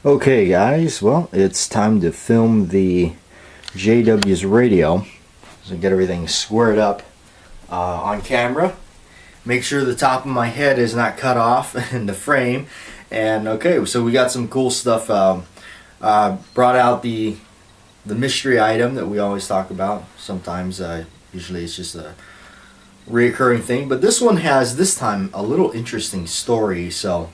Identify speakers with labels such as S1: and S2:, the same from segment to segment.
S1: Okay guys, well, it's time to film the JW's radio. So get everything squared up on camera. Make sure the top of my head is not cut off in the frame. And okay, so we got some cool stuff. Brought out the mystery item that we always talk about. Sometimes, usually it's just a reoccurring thing. But this one has, this time, a little interesting story. So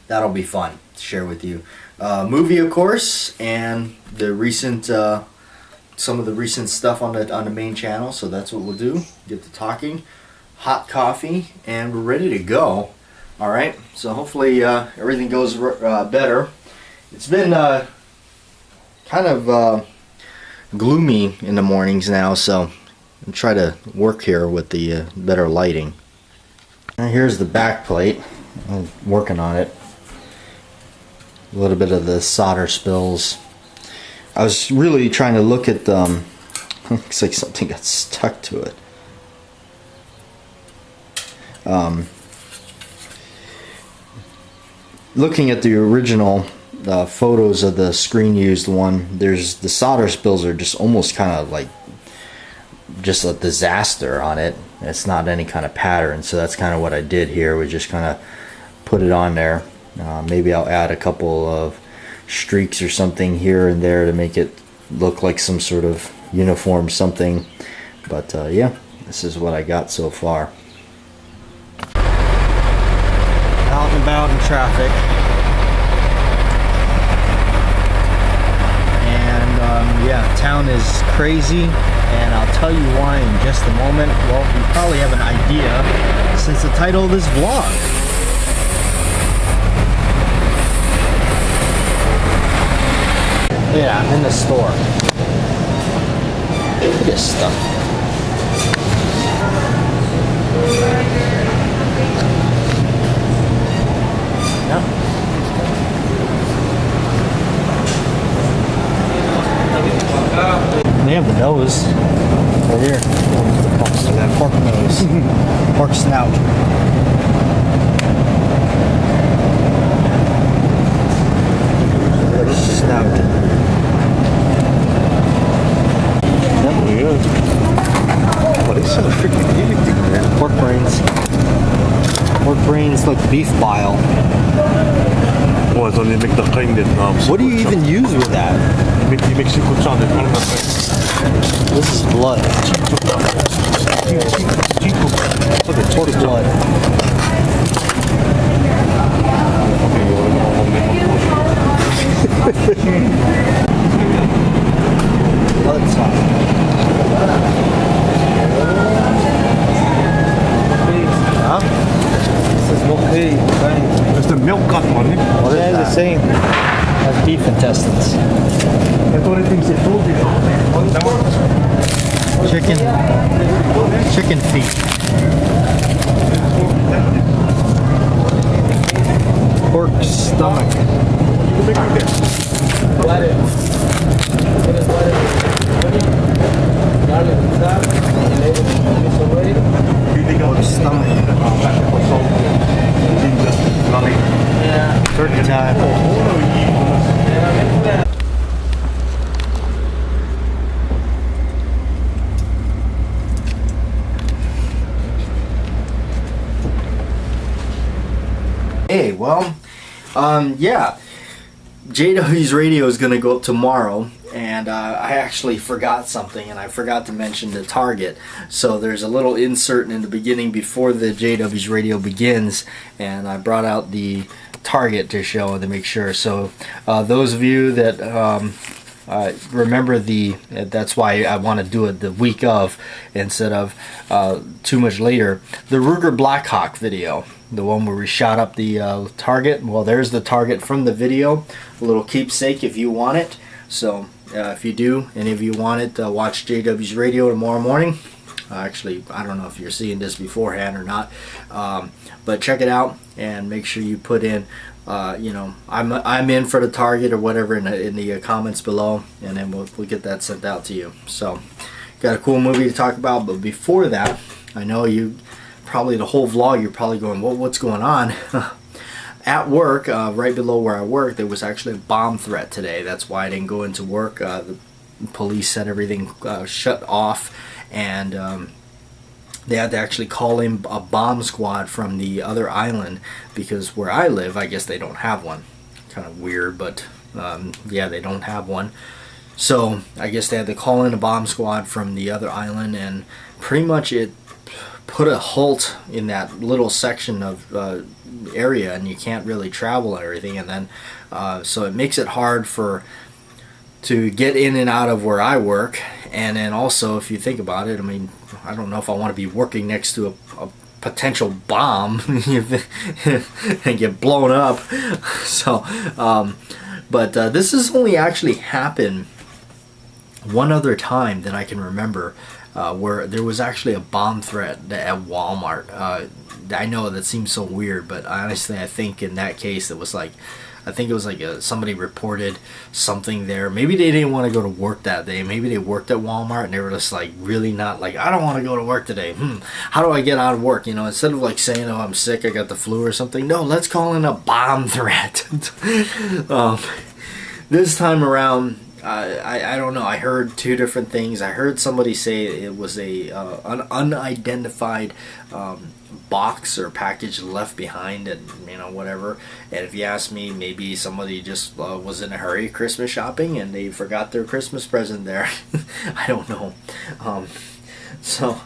S1: that'll be fun to share with you. Movie, of course, and the recent, some of the recent stuff on the main channel. So that's what we'll do. Get to talking. Hot coffee, and we're ready to go. All right. So hopefully everything goes better. It's been kind of gloomy in the mornings now, so I'll try to work here with the better lighting. And here's the back plate. I'm working on it. A little bit of the solder spills. I was really trying to look at looks like something got stuck to it. Looking at the original photos of the screen used one, there's the solder spills are just almost kind of like just a disaster on it. It's not any kind of pattern, so that's kind of what I did here. We just kind of put it on there. Maybe I'll add a couple of streaks or something here and there to make it look like some sort of uniform something. But yeah, this is what I got so far. Out and about in traffic. And yeah, town is crazy, and I'll tell you why in just a moment. Well, you probably have an idea since the title of this vlog. Yeah, I'm in the store. Look at this stuff. Yeah. They have the nose right here. That pork nose. Pork snout. Pork snout. What is so freaking anything, man? Pork brains. Pork brains like beef bile. What do you even use with that? This is blood. Look at pork blood. Blood sauce. Huh? This is milk tea.
S2: It's the milk cut money.
S1: What is that? The same as beef intestines. Chicken feet. Pork stomach. Turkey time. Hey, well, yeah, JW's radio is going to go up tomorrow, and I actually forgot something, and I forgot to mention the target. So there's a little insert in the beginning before the JW's radio begins, and I brought out the target to show and to make sure. So those of you that remember that's why I want to do it the week of instead of too much later, the Ruger Blackhawk video. The one where we shot up the target. Well, there's the target from the video. A little keepsake if you want it. So if you do, any of you want it, watch JW's radio tomorrow morning. Actually, I don't know if you're seeing this beforehand or not, but check it out and make sure you put in, you know, I'm in for the target or whatever in the comments below, and then we'll get that sent out to you. So, got a cool movie to talk about, but before that, I know you. Probably the whole vlog you're probably going, well, what's going on? at work, right below where I work, there was actually a bomb threat today. That's why I didn't go into work. The police said everything shut off, and they had to actually call in a bomb squad from the other island, because where I live, I guess they don't have one. Kind of weird, but yeah, they don't have one. So I guess they had to call in a bomb squad from the other island, and pretty much it put a halt in that little section of area, and you can't really travel and everything. And then so it makes it hard to get in and out of where I work. And then also, if you think about it, I mean, I don't know if I want to be working next to a potential bomb and get blown up. So but this has only actually happened one other time that I can remember, where there was actually a bomb threat at Walmart. I know that seems so weird, but honestly, I think in that case it was like, I think it was like somebody reported something there. Maybe they didn't want to go to work that day. Maybe they worked at Walmart and they were just like really not like, I don't want to go to work today. How do I get out of work? You know, instead of like saying, oh, I'm sick, I got the flu or something. No, let's call in a bomb threat. This time around, I don't know. I heard two different things. I heard somebody say it was an unidentified box or package left behind, and you know, whatever. And if you ask me, maybe somebody just was in a hurry Christmas shopping and they forgot their Christmas present there. I don't know. So,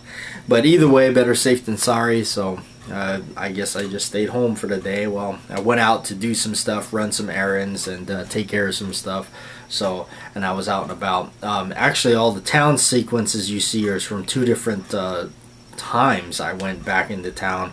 S1: but either way, better safe than sorry. So I guess I just stayed home for the day. Well, I went out to do some stuff, run some errands, and take care of some stuff. So, and I was out and about. Actually, all the town sequences you see are from two different times I went back into town.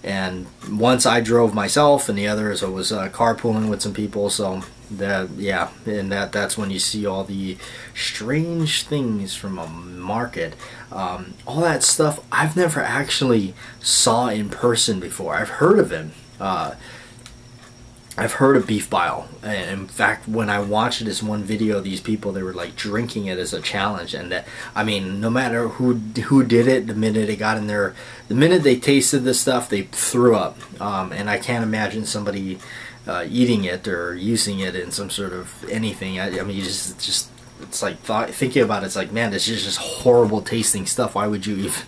S1: And once I drove myself, and the others I was carpooling with some people. So that, yeah, and that's when you see all the strange things from a market. All that stuff I've never actually saw in person before. I've heard of him. I've heard of beef bile. And in fact, when I watched this one video, these people, they were like drinking it as a challenge. And that, I mean, no matter who did it, the minute it got in there, the minute they tasted the stuff, they threw up. And I can't imagine somebody eating it or using it in some sort of anything. I mean, you just it's like thinking about it, it's like, man, this is just horrible tasting stuff. Why would you even?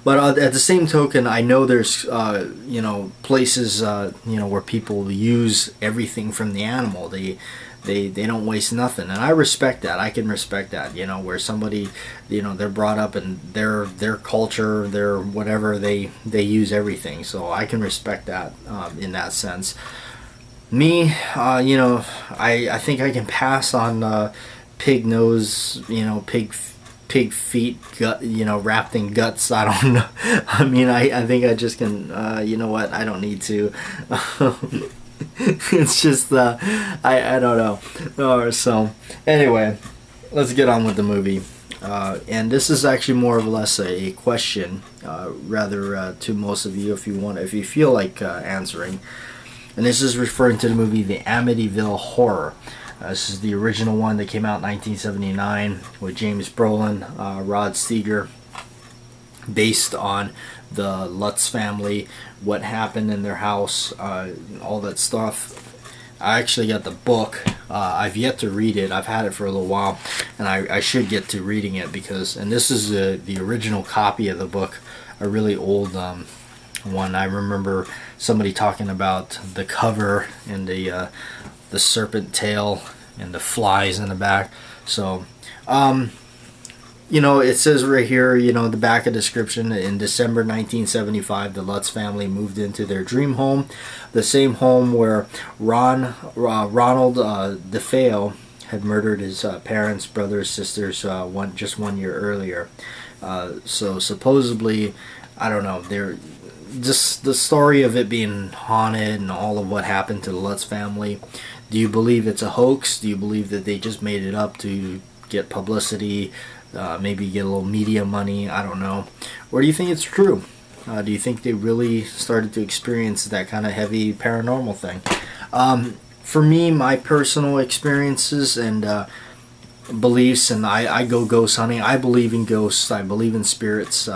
S1: But at the same token, I know there's you know, places you know, where people use everything from the animal. They don't waste nothing, and I respect that. I can respect that. You know, where somebody, you know, they're brought up in their culture, their whatever, they use everything. So I can respect that in that sense. Me, you know, I think I can pass on pig nose, you know, pig feet, gut, you know, wrapped in guts. I don't know. I mean, I think I just can, you know what, I don't need to. It's just, I don't know. So, anyway, let's get on with the movie. And this is actually more or less a question, rather, to most of you, if you feel like answering. And this is referring to the movie The Amityville Horror. This is the original one that came out in 1979 with James Brolin, Rod Steiger, based on the Lutz family, what happened in their house, all that stuff. I actually got the book. I've yet to read it. I've had it for a little while, and I should get to reading it, because, and this is the original copy of the book, a really old one. I remember somebody talking about the cover and the serpent tail and the flies in the back. So you know, it says right here, you know, the back of description, in December 1975, the Lutz family moved into their dream home, the same home where Ronald DeFeo had murdered his parents, brothers, sisters, just 1 year earlier. So supposedly, I don't know, they're just the story of it being haunted and all of what happened to the Lutz family. Do you believe it's a hoax? Do you believe that they just made it up to get publicity, maybe get a little media money? I don't know. Or do you think it's true? Do you think they really started to experience that kind of heavy paranormal thing? For me, my personal experiences and beliefs, and I go ghost hunting. I believe in ghosts. I believe in spirits.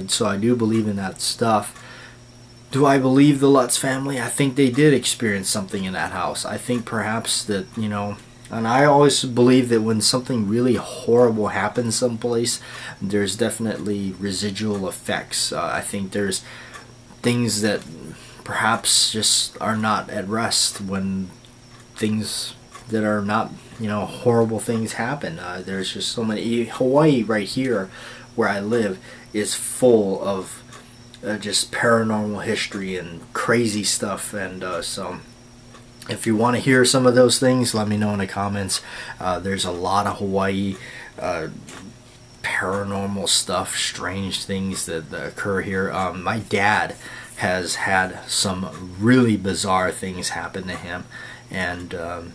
S1: So I do believe in that stuff. Do I believe the Lutz family? I think they did experience something in that house. I think perhaps that, you know, and I always believe that when something really horrible happens someplace, there's definitely residual effects. I think there's things that perhaps just are not at rest when things that are not, you know, horrible things happen. There's just so many. Hawaii right here where I live is full of just paranormal history and crazy stuff, and so if you want to hear some of those things, let me know in the comments. There's a lot of Hawaii paranormal stuff, strange things that occur here. My dad has had some really bizarre things happen to him, and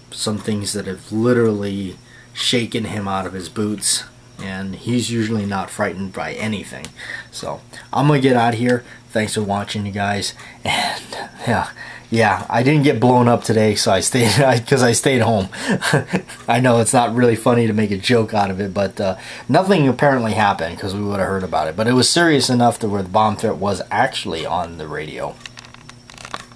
S1: some things that have literally shaken him out of his boots, and he's usually not frightened by anything. So I'm gonna get out of here. Thanks for watching, you guys, and yeah, I didn't get blown up today, so I stayed because I stayed home. I know it's not really funny to make a joke out of it, but nothing apparently happened because we would have heard about it. But it was serious enough to where the bomb threat was actually on the radio.